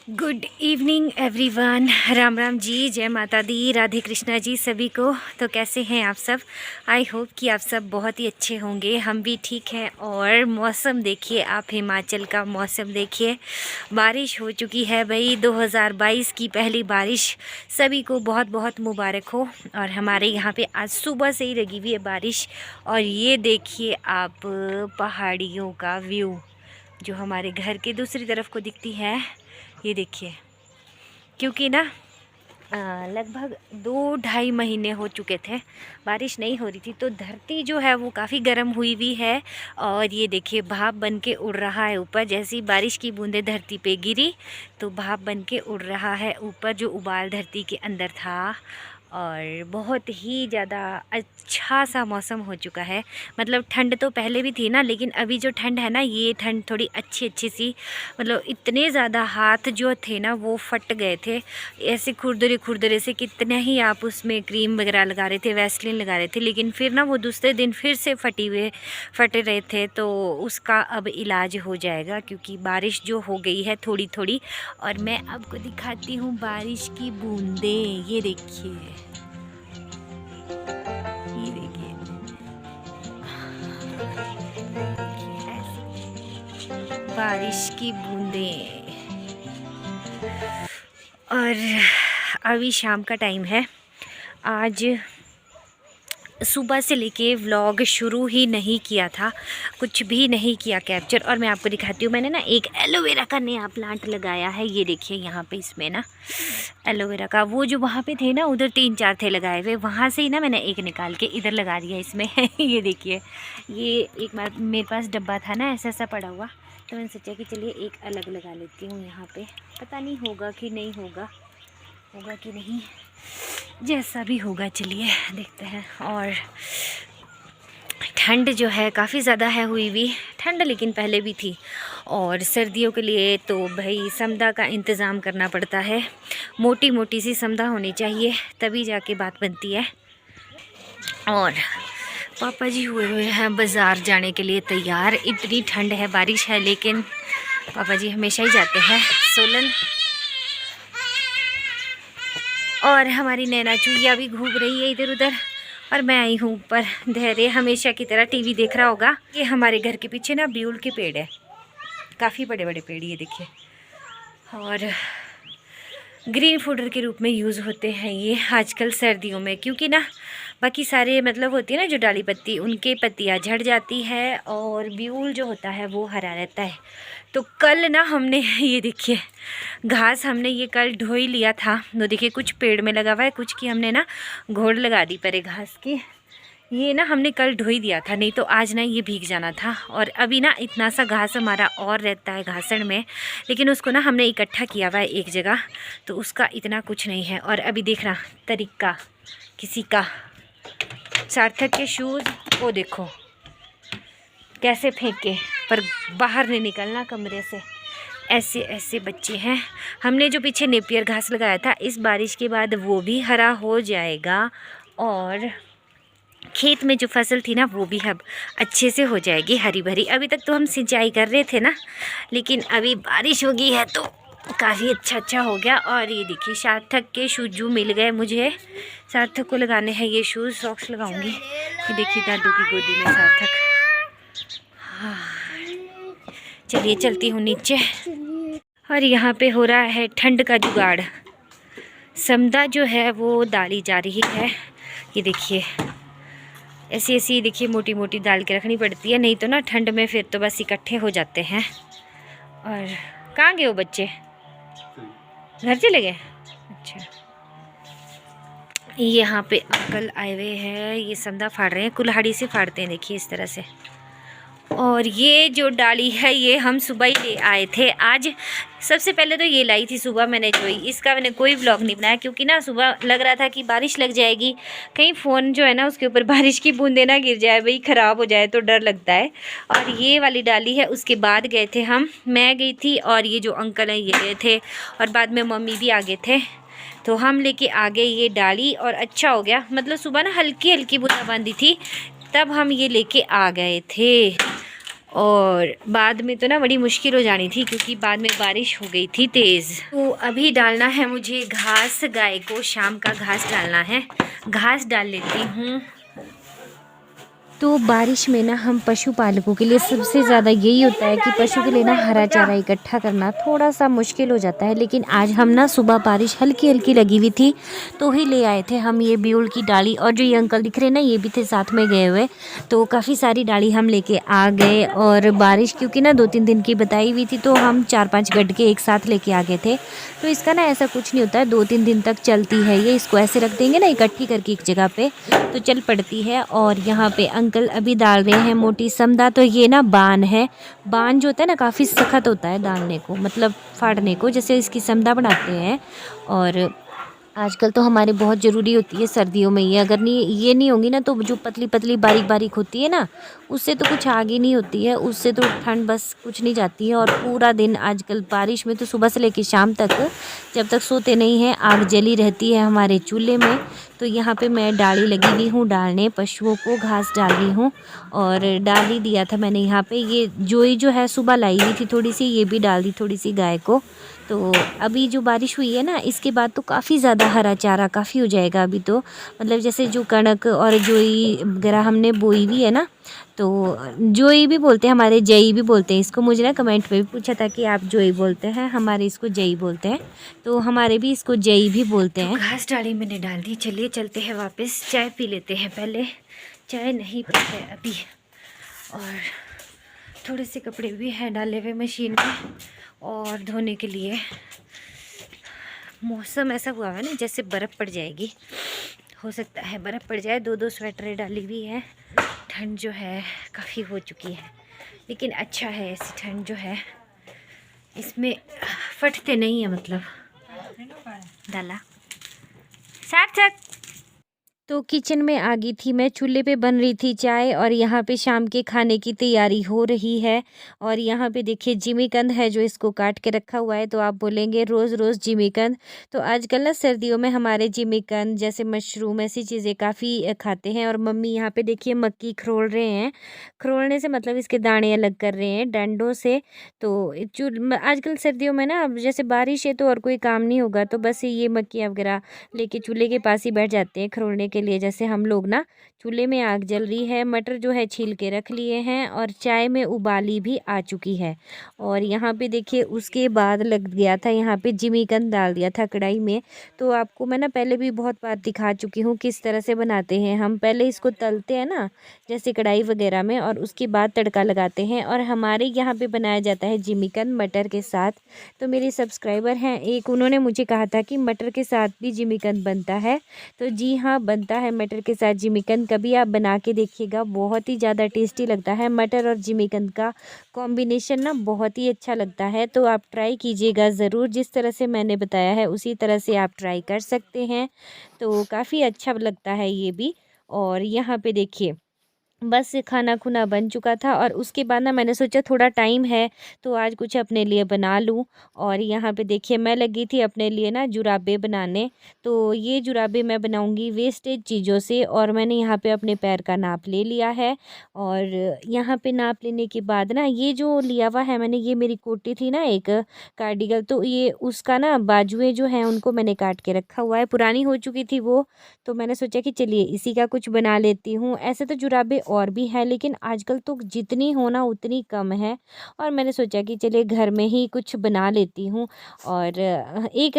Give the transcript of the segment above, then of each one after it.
Good evening everyone. Ram Ram ji, जय माता दी, राधे कृष्णा जी सभी को। तो कैसे हैं आप सब? आई होप कि आप सब बहुत ही अच्छे होंगे। हम भी ठीक हैं। और मौसम देखिए आप, हिमाचल का मौसम देखिए, बारिश हो चुकी है भाई। 2022 की पहली बारिश सभी को बहुत बहुत मुबारक हो। और हमारे यहाँ पे आज सुबह से ही लगी हुई है बारिश। और ये देखिए आप पहाड़ियों का व्यू जो हमारे घर के दूसरी तरफ को दिखती है, ये देखिए। क्योंकि ना लगभग 2-2.5 महीने हो चुके थे बारिश नहीं हो रही थी, तो धरती जो है वो काफ़ी गर्म हुई हुई है। और ये देखिए भाप बन के उड़ रहा है ऊपर। जैसी बारिश की बूंदें धरती पे गिरी तो भाप बन के उड़ रहा है ऊपर, जो उबाल धरती के अंदर था। और बहुत ही ज़्यादा अच्छा सा मौसम हो चुका है। मतलब ठंड तो पहले भी थी ना, लेकिन अभी जो ठंड है ना, ये ठंड थोड़ी अच्छी सी, मतलब इतने ज़्यादा हाथ जो थे ना वो फट गए थे ऐसे खुरदरे से। कितने ही आप उसमें क्रीम वगैरह लगा रहे थे, वैसलीन लगा रहे थे, लेकिन फिर ना वो दूसरे दिन फिर से फटे रहे थे। तो उसका अब इलाज हो जाएगा, क्योंकि बारिश जो हो गई है थोड़ी थोड़ी। और मैं आपको दिखाती हूँ बारिश की बूंदें। ये देखिए, ये देखिए, बारिश की बूंदें। और अभी शाम का टाइम है। आज सुबह से लेके व्लॉग शुरू ही नहीं किया था, कुछ भी नहीं किया कैप्चर। और मैं आपको दिखाती हूँ, मैंने ना एक एलोवेरा का नया प्लांट लगाया है। ये देखिए यहाँ पे, इसमें ना एलोवेरा का, वो जो वहाँ पे थे ना उधर 3-4 थे लगाए हुए, वहाँ से ही ना मैंने एक निकाल के इधर लगा दिया इसमें। ये देखिए, ये एक बार मेरे पास डब्बा था ना ऐसा सा पड़ा हुआ, तो मैंने सोचा कि चलिए एक अलग लगा लेती हूँ यहाँ पे। पता नहीं होगा कि नहीं होगा, होगा कि नहीं, जैसा भी होगा चलिए देखते हैं। और ठंड जो है काफ़ी ज़्यादा है हुई हुई ठंड, लेकिन पहले भी थी। और सर्दियों के लिए तो भाई समदा का इंतज़ाम करना पड़ता है। मोटी मोटी सी समदा होनी चाहिए, तभी जाके बात बनती है। और पापा जी हुए हुए हैं बाज़ार जाने के लिए तैयार। इतनी ठंड है, बारिश है, लेकिन पापा जी हमेशा ही जाते हैं सोलन। और हमारी नैना चूहिया भी घूम रही है इधर उधर। और मैं आई हूँ ऊपर। धैर्य हमेशा की तरह टीवी देख रहा होगा। ये हमारे घर के पीछे ना ब्यूल के पेड़ है, काफ़ी बड़े बड़े पेड़, ये देखिए। और ग्रीन फूडर के रूप में यूज़ होते हैं ये आजकल सर्दियों में, क्योंकि ना बाकी सारे मतलब होती है ना जो डाली पत्ती, उनके पत्तियाँ झड़ जाती है और ब्यूल जो होता है वो हरा रहता है। तो कल ना हमने ये देखिए घास हमने ये कल ढो ही लिया था। वो देखिए कुछ पेड़ में लगा हुआ है, कुछ की हमने ना घोड़ लगा दी परे घास की। ये ना हमने कल ढो ही दिया था, नहीं तो आज ना ये भीग जाना था। और अभी ना इतना सा घास हमारा और रहता है घासण में, लेकिन उसको ना हमने इकट्ठा किया हुआ है एक जगह, तो उसका इतना कुछ नहीं है। और अभी देखना तरीका किसी का, सार्थक के शूज़ वो देखो कैसे फेंके, पर बाहर नहीं निकलना कमरे से। ऐसे ऐसे बच्चे हैं। हमने जो पीछे नेपियर घास लगाया था, इस बारिश के बाद वो भी हरा हो जाएगा। और खेत में जो फसल थी ना वो भी अब अच्छे से हो जाएगी हरी भरी। अभी तक तो हम सिंचाई कर रहे थे ना, लेकिन अभी बारिश हो गई है तो काफ़ी अच्छा हो गया। और ये देखिए सार्थक के शूज मिल गए मुझे, सार्थक को लगाने हैं ये शूज़। सॉक्स लगाऊंगी। ये देखिए दादू की गोदी में सार्थक। हाँ, चलिए चलती हूँ नीचे। और यहाँ पे हो रहा है ठंड का जुगाड़। समदा जो है वो डाली जा रही है। ये देखिए ऐसी ऐसी देखिए मोटी मोटी डाल के रखनी पड़ती है, नहीं तो ना ठंड में फिर तो बस इकट्ठे हो जाते हैं। और कहाँ गए वो बच्चे? घर चले गए? अच्छा, यहाँ पे अंकल आए हुए हैं, ये समदा फाड़ रहे हैं, कुल्हाड़ी से फाड़ते हैं देखिए इस तरह से। और ये जो डाली है ये हम सुबह ही ले आए थे आज। सबसे पहले तो ये लाई थी सुबह मैंने जोई। इसका मैंने कोई व्लॉग नहीं बनाया, क्योंकि ना सुबह लग रहा था कि बारिश लग जाएगी, कहीं फ़ोन जो है ना उसके ऊपर बारिश की बूंदें ना गिर जाए, भाई ख़राब हो जाए तो डर लगता है। और ये वाली डाली है, उसके बाद गए थे हम, मैं गई थी और ये जो अंकल हैं ये गए थे, और बाद में मम्मी भी आ गए थे, तो हम लेके आ गए ये डाली। और अच्छा हो गया, मतलब सुबह ना हल्की हल्की बूंदाबांदी थी, तब हम ये लेके आ गए थे। और बाद में तो ना बड़ी मुश्किल हो जानी थी क्योंकि बाद में बारिश हो गई थी तेज़। तो अभी डालना है मुझे घास, गाय को शाम का घास डालना है, घास डाल लेती हूँ। तो बारिश में ना हम पशुपालकों के लिए सबसे ज़्यादा यही होता है कि पशु के लिए ना हरा चारा इकट्ठा करना थोड़ा सा मुश्किल हो जाता है। लेकिन आज हम ना सुबह बारिश हल्की हल्की लगी हुई थी तो ही ले आए थे हम ये ब्यूल की डाली, और जो ये अंकल दिख रहे ना ये भी थे साथ में गए हुए। तो काफ़ी सारी डाली हम लेके आ गए, और बारिश क्योंकि ना 2-3 दिन की बताई हुई थी तो हम 4-5 गड्ढे एक साथ लेके आ गए थे। तो इसका ना ऐसा कुछ नहीं होता है, 2-3 दिन तक चलती है ये। इसको ऐसे रख देंगे ना इकट्ठी करके एक जगह पे तो चल पड़ती है। और यहाँ पे अंकल अभी डाल रहे हैं मोटी समदा। तो ये ना बान है, बान जो होता है ना काफ़ी सख्त होता है डालने को, मतलब फाड़ने को, जैसे इसकी समदा बनाते हैं। और आजकल तो हमारे बहुत ज़रूरी होती है सर्दियों में ये, अगर नहीं ये नहीं होंगी ना तो जो पतली पतली बारीक बारीक होती है ना उससे तो कुछ आगे नहीं होती है, उससे तो ठंड बस कुछ नहीं जाती है। और पूरा दिन आजकल बारिश में तो सुबह से लेकर शाम तक जब तक सोते नहीं हैं आग जली रहती है हमारे चूल्हे में। तो यहाँ पे मैं डाली लगी हुई हूँ डालने, पशुओं को घास डाल रही हूँ। और डाल ही दिया था मैंने यहाँ पे, ये जोई जो है सुबह लाई हुई थी थोड़ी सी, ये भी डाल दी थोड़ी सी गाय को। तो अभी जो बारिश हुई है ना इसके बाद तो काफ़ी ज़्यादा हरा चारा काफ़ी हो जाएगा अभी तो, मतलब जैसे जो कणक और जोई वगैरह हमने बोई हुई है ना, तो जोई भी बोलते हैं हमारे, जई भी बोलते हैं इसको। मुझे ना कमेंट में भी पूछा था कि आप जोई बोलते हैं, हमारे इसको जई बोलते हैं, तो हमारे भी इसको जई भी बोलते हैं। घास डाली मैंने डाल दी, चलिए चलते हैं वापस, चाय पी लेते हैं पहले, चाय नहीं पीते अभी। और थोड़े से कपड़े भी हैं डाले हुए मशीन में और धोने के लिए। मौसम ऐसा हुआ है ना जैसे बर्फ़ पड़ जाएगी, हो सकता है बर्फ़ पड़ जाए। 2-2 स्वेटरें डाली हुई है, ठंड जो है काफ़ी हो चुकी है, लेकिन अच्छा है ऐसी ठंड जो है, इसमें फटते नहीं है, मतलब डाला सार्थक। तो किचन में आ गई थी मैं, चूल्हे पे बन रही थी चाय, और यहाँ पे शाम के खाने की तैयारी हो रही है। और यहाँ पे देखिए जिमीकंद है जो इसको काट के रखा हुआ है, तो आप बोलेंगे रोज़ रोज़ जिमीकंद। तो आजकल ना सर्दियों में हमारे जिमीकंद जैसे मशरूम ऐसी चीज़ें काफ़ी खाते हैं। और मम्मी यहाँ पे देखिए मक्की खरोल रहे हैं, खरोलने से मतलब इसके दाने अलग कर रहे हैं डंडों से। तो आजकल सर्दियों में ना अब जैसे बारिश है तो और कोई काम नहीं होगा, तो बस ये मक्की वगैरह लेके चूल्हे के पास ही बैठ जाते हैं खरोलने के लिए। जैसे हम लोग ना चूल्हे में आग जल रही है, मटर जो है छील के रख लिए हैं, और चाय में उबाली भी आ चुकी है। और यहाँ पे देखिए उसके बाद लग गया था, यहाँ पे जिमीकंद डाल दिया था कढ़ाई में। तो आपको मैं ना पहले भी बहुत बार दिखा चुकी हूँ किस तरह से बनाते हैं हम। पहले इसको तलते हैं ना जैसे कढ़ाई वगैरह में, और उसके बाद तड़का लगाते हैं। और हमारे यहाँ पे बनाया जाता है जिमीकंद मटर के साथ। तो मेरे सब्सक्राइबर हैं एक, उन्होंने मुझे कहा था कि मटर के साथ भी जिमीकंद बनता है। तो जी हाँ, बनता है मटर के साथ जिमीकंद, कभी आप बना के देखिएगा, बहुत ही ज़्यादा टेस्टी लगता है। मटर और जिमीकंद का कॉम्बिनेशन ना बहुत ही अच्छा लगता है, तो आप ट्राई कीजिएगा ज़रूर। जिस तरह से मैंने बताया है उसी तरह से आप ट्राई कर सकते हैं, तो काफ़ी अच्छा लगता है ये भी। और यहाँ पे देखिए बस खाना खुना बन चुका था, और उसके बाद ना मैंने सोचा थोड़ा टाइम है तो आज कुछ अपने लिए बना लूं। और यहाँ पे देखिए मैं लगी थी अपने लिए ना जुराबे बनाने। तो ये जुराबे मैं बनाऊंगी वेस्टेज चीज़ों से, और मैंने यहाँ पे अपने पैर का नाप ले लिया है। और यहाँ पे नाप लेने के बाद ना ये जो लिया हुआ है मैंने, ये मेरी कोटी थी ना एक कार्डिगन, तो ये उसका ना बाजुएं जो हैं उनको मैंने काट के रखा हुआ है, पुरानी हो चुकी थी वो। तो मैंने सोचा कि चलिए इसी का कुछ बना लेती हूँ। ऐसे तो जुराबे और भी है लेकिन आजकल तो जितनी होना उतनी कम है, और मैंने सोचा कि चलिए घर में ही कुछ बना लेती हूँ। और एक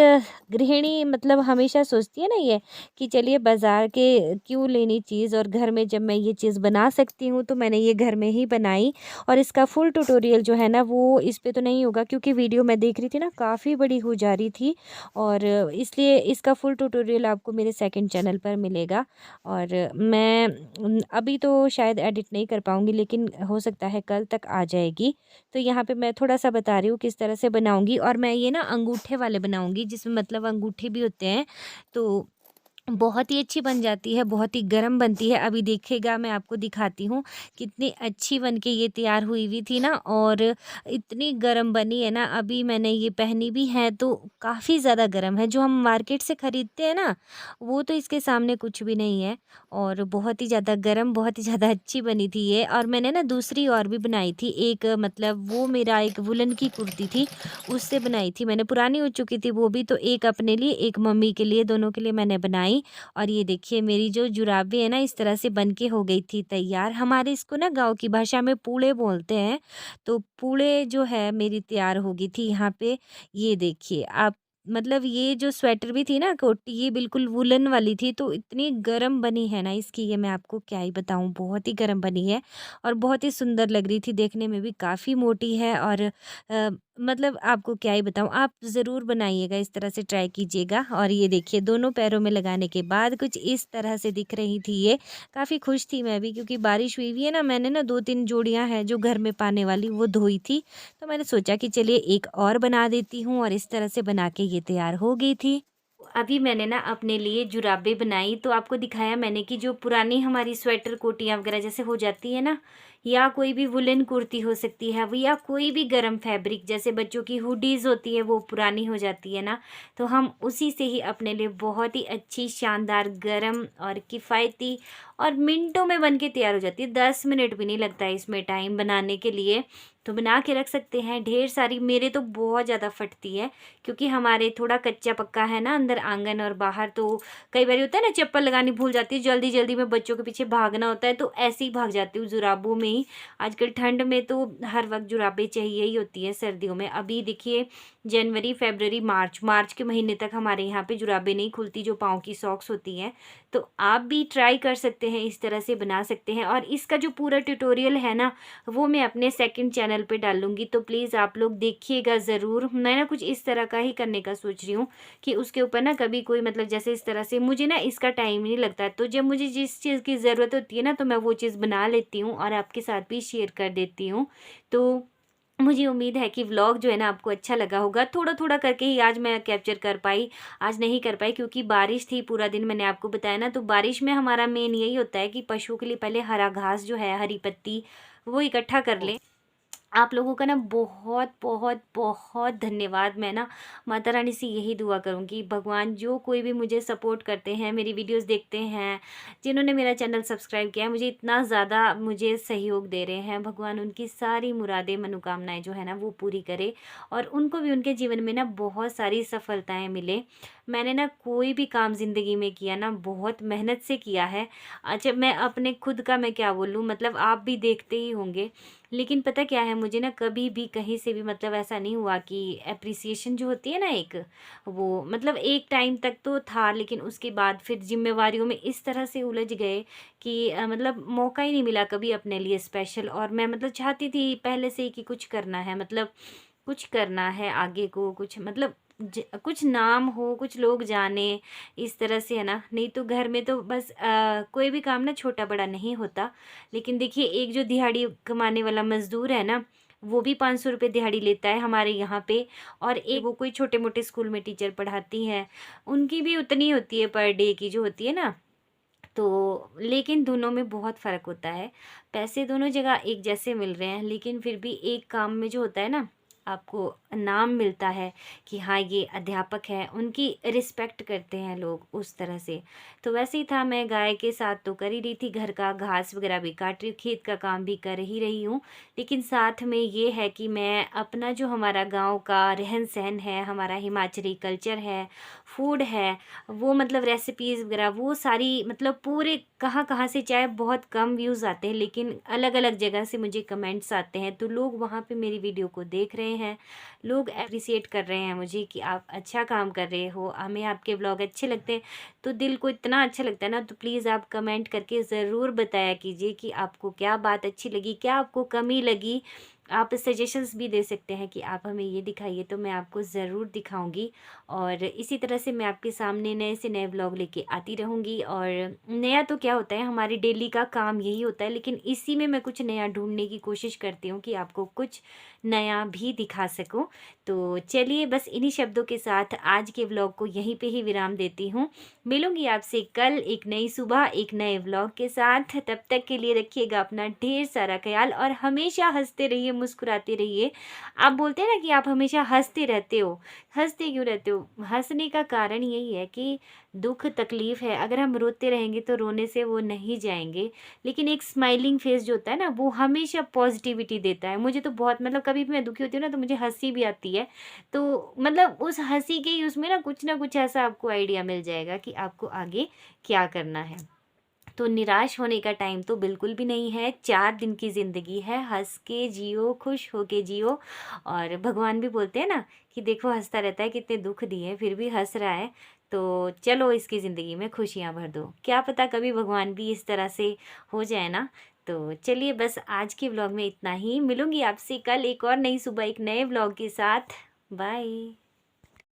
गृहिणी मतलब हमेशा सोचती है ना ये कि चलिए बाज़ार के क्यों लेनी चीज़, और घर में जब मैं ये चीज़ बना सकती हूँ तो मैंने ये घर में ही बनाई। और इसका फुल ट्यूटोरियल जो है ना वो इस पे तो नहीं होगा, क्योंकि वीडियो मैं देख रही थी ना काफ़ी बड़ी हो जा रही थी, और इसलिए इसका फुल ट्यूटोरियल आपको मेरे सेकंड चैनल पर मिलेगा। और मैं अभी तो शायद एडिट नहीं कर पाऊँगी, लेकिन हो सकता है कल तक आ जाएगी। तो यहाँ पे मैं थोड़ा-सा बता रही हूँ किस तरह से बनाऊँगी, और मैं ये ना अंगूठे वाले बनाऊँगी जिसमें मतलब अंगूठे भी होते हैं, तो बहुत ही अच्छी बन जाती है, बहुत ही गरम बनती है। अभी देखिएगा मैं आपको दिखाती हूँ कितनी अच्छी बन के ये तैयार हुई हुई थी ना, और इतनी गरम बनी है ना। अभी मैंने ये पहनी भी है तो काफ़ी ज़्यादा गरम है। जो हम मार्केट से ख़रीदते हैं ना, वो तो इसके सामने कुछ भी नहीं है। और बहुत ही ज़्यादा गरम, बहुत ही ज़्यादा अच्छी बनी थी ये। और मैंने ना दूसरी और भी बनाई थी एक, मतलब वो मेरा एक वुलन की कुर्ती थी, उससे बनाई थी मैंने। पुरानी हो चुकी थी वो भी, तो एक अपने लिए, एक मम्मी के लिए, दोनों के लिए मैंने बनाई। और ये देखिए मेरी जो जुराबें है ना, इस तरह से बन के हो गई थी तैयार। हमारे इसको ना गाँव की भाषा में पूड़े बोलते हैं। तो पूड़े जो है मेरी तैयार हो गई थी यहाँ पे। ये देखिए आप, मतलब ये जो स्वेटर भी थी ना कोटी, ये बिल्कुल वूलन वाली थी, तो इतनी गरम बनी है ना इसकी, ये मैं आपको क्या ही बताऊँ, बहुत ही गरम बनी है। और बहुत ही सुंदर लग रही थी, देखने में भी काफ़ी मोटी है। और मतलब आपको क्या ही बताऊँ, आप ज़रूर बनाइएगा, इस तरह से ट्राई कीजिएगा। और ये देखिए दोनों पैरों में लगाने के बाद कुछ इस तरह से दिख रही थी ये। काफ़ी खुश थी मैं भी, क्योंकि बारिश हुई हुई है ना, मैंने ना 2-3 जोड़ियाँ हैं जो घर में पाने वाली, वो धोई थी। तो मैंने सोचा कि चलिए एक और बना देती हूँ, और इस तरह से बना के ये तैयार हो गई थी। अभी मैंने ना अपने लिए जुराबें बनाई, तो आपको दिखाया मैंने कि जो पुरानी हमारी स्वेटर कोटियाँ वगैरह जैसे हो जाती है ना, या कोई भी वुलन कुर्ती हो सकती है, वो या कोई भी गर्म फैब्रिक, जैसे बच्चों की हुडीज़ होती है वो पुरानी हो जाती है ना, तो हम उसी से ही अपने लिए बहुत ही अच्छी शानदार गर्म और किफ़ायती और मिनटों में बन के तैयार हो जाती है। 10 मिनट भी नहीं लगता है इसमें टाइम बनाने के लिए। तो बना के रख सकते हैं ढेर सारी। मेरे तो बहुत ज़्यादा फटती है, क्योंकि हमारे थोड़ा कच्चा पक्का है ना अंदर आंगन और बाहर, तो कई बार होता है ना चप्पल लगानी भूल जाती है, जल्दी जल्दी में बच्चों के पीछे भागना होता है, तो ऐसे ही भाग जाती हूँ जुराबों में ही। आजकल ठंड में तो हर वक्त जुराबें चाहिए ही होती है, सर्दियों में। अभी देखिए जनवरी, फरवरी, मार्च के महीने तक हमारे यहाँ पे जुराबें नहीं खुलती, जो पाँव की सॉक्स होती हैं। तो आप भी ट्राई कर सकते हैं, इस तरह से बना सकते हैं। और इसका जो पूरा ट्यूटोरियल है ना, वो मैं अपने सेकंड चैनल पे डालूंगी, तो प्लीज़ आप लोग देखिएगा ज़रूर। मैं ना कुछ इस तरह का ही करने का सोच रही हूँ कि उसके ऊपर ना कभी कोई, मतलब जैसे इस तरह से, मुझे ना इसका टाइम नहीं लगता, तो जब मुझे जिस चीज़ की ज़रूरत होती है ना, तो मैं वो चीज़ बना लेती हूँ और आपके साथ भी शेयर कर देती हूँ। तो मुझे उम्मीद है कि व्लॉग जो है ना आपको अच्छा लगा होगा। थोड़ा थोड़ा करके ही आज मैं कैप्चर कर पाई, आज नहीं कर पाई क्योंकि बारिश थी पूरा दिन, मैंने आपको बताया ना। तो बारिश में हमारा मेन यही होता है कि पशुओं के लिए पहले हरा घास जो है, हरी पत्ती, वो इकट्ठा कर लें। आप लोगों का ना बहुत बहुत बहुत धन्यवाद। मैं ना माता रानी से यही दुआ करूँगी, भगवान जो कोई भी मुझे सपोर्ट करते हैं, मेरी वीडियोस देखते हैं, जिन्होंने मेरा चैनल सब्सक्राइब किया है, मुझे इतना ज़्यादा मुझे सहयोग दे रहे हैं, भगवान उनकी सारी मुरादें, मनोकामनाएं जो है ना वो पूरी करे, और उनको भी उनके जीवन में ना बहुत सारी सफलताएँ मिले। मैंने ना कोई भी काम ज़िंदगी में किया ना बहुत मेहनत से किया है। अच्छा, मैं अपने खुद का मैं क्या बोलूँ, मतलब आप भी देखते ही होंगे। लेकिन पता क्या है, मुझे ना कभी भी कहीं से भी मतलब ऐसा नहीं हुआ कि एप्रिसिएशन जो होती है ना एक, वो मतलब एक टाइम तक तो था, लेकिन उसके बाद फिर जिम्मेवारियों में इस तरह से उलझ गए कि मतलब मौका ही नहीं मिला कभी अपने लिए स्पेशल। और मैं मतलब चाहती थी पहले से ही कि कुछ करना है, मतलब कुछ करना है आगे को, कुछ मतलब कुछ नाम हो, कुछ लोग जाने, इस तरह से है ना। नहीं तो घर में तो बस कोई भी काम ना छोटा बड़ा नहीं होता। लेकिन देखिए एक जो दिहाड़ी कमाने वाला मज़दूर है ना, वो भी 500 रुपये दिहाड़ी लेता है हमारे यहाँ पे। और एक वो कोई छोटे मोटे स्कूल में टीचर पढ़ाती हैं, उनकी भी उतनी होती है पर डे की जो होती है ना। तो लेकिन दोनों में बहुत फ़र्क होता है। पैसे दोनों जगह एक जैसे मिल रहे हैं, लेकिन फिर भी एक काम में जो होता है ना, आपको नाम मिलता है कि हाँ ये अध्यापक हैं, उनकी रिस्पेक्ट करते हैं लोग, उस तरह से। तो वैसे ही था, मैं गाय के साथ तो कर ही रही थी, घर का घास वगैरह भी काट रही, खेत का काम भी कर ही रही हूँ। लेकिन साथ में ये है कि मैं अपना जो हमारा गाँव का रहन सहन है, हमारा हिमाचली कल्चर है, फूड है, वो मतलब रेसिपीज़ वगैरह वो सारी, मतलब पूरे कहाँ कहाँ से, चाहे बहुत कम व्यूज़ आते हैं लेकिन अलग अलग जगह से मुझे कमेंट्स आते हैं, तो लोग वहाँ पे मेरी वीडियो को देख रहे हैं, लोग अप्रिसिएट कर रहे हैं मुझे कि आप अच्छा काम कर रहे हो, हमें आपके ब्लॉग अच्छे लगते हैं। तो दिल को इतना अच्छा लगता है ना। तो प्लीज़ आप कमेंट करके ज़रूर बताया कीजिए कि आपको क्या बात अच्छी लगी, क्या आपको कमी लगी, आप सजेशंस भी दे सकते हैं कि आप हमें ये दिखाइए, तो मैं आपको ज़रूर दिखाऊंगी। और इसी तरह से मैं आपके सामने नए से नए व्लॉग लेके आती रहूँगी। और नया तो क्या होता है, हमारी डेली का काम यही होता है, लेकिन इसी में मैं कुछ नया ढूंढने की कोशिश करती हूँ कि आपको कुछ नया भी दिखा सकूँ। तो चलिए, बस इन्हीं शब्दों के साथ आज के व्लॉग को यहीं पे ही विराम देती हूँ। मिलूंगी आपसे कल एक नई सुबह एक नए व्लॉग के साथ। तब तक के लिए रखिएगा अपना ढेर सारा ख्याल और हमेशा हंसते रहिए, मुस्कुराते रहिए। आप बोलते हैं ना कि आप हमेशा हंसते रहते हो, हंसते क्यों रहते हो? हंसने का कारण यही है कि दुख तकलीफ है, अगर हम रोते रहेंगे तो रोने से वो नहीं जाएंगे। लेकिन एक स्माइलिंग फेस जो होता है ना, वो हमेशा पॉजिटिविटी देता है। मुझे तो बहुत, मतलब कभी भी मैं दुखी होती हूँ ना तो मुझे हंसी भी आती है। तो मतलब उस हंसी के ही उसमें ना कुछ ऐसा आपको आइडिया मिल जाएगा कि आपको आगे क्या करना है। तो निराश होने का टाइम तो बिल्कुल भी नहीं है। 4 दिन की ज़िंदगी है, हंस के जियो, खुश होके जियो। और भगवान भी बोलते हैं ना कि देखो हंसता रहता है, कितने दुख दिए फिर भी हंस रहा है। तो चलो इसकी ज़िंदगी में खुशियाँ भर दो, क्या पता कभी भगवान भी इस तरह से हो जाए ना। तो चलिए, बस आज के व्लॉग में इतना ही। मिलूंगी आपसे कल एक और नई सुबह एक नए व्लॉग के साथ। बाय।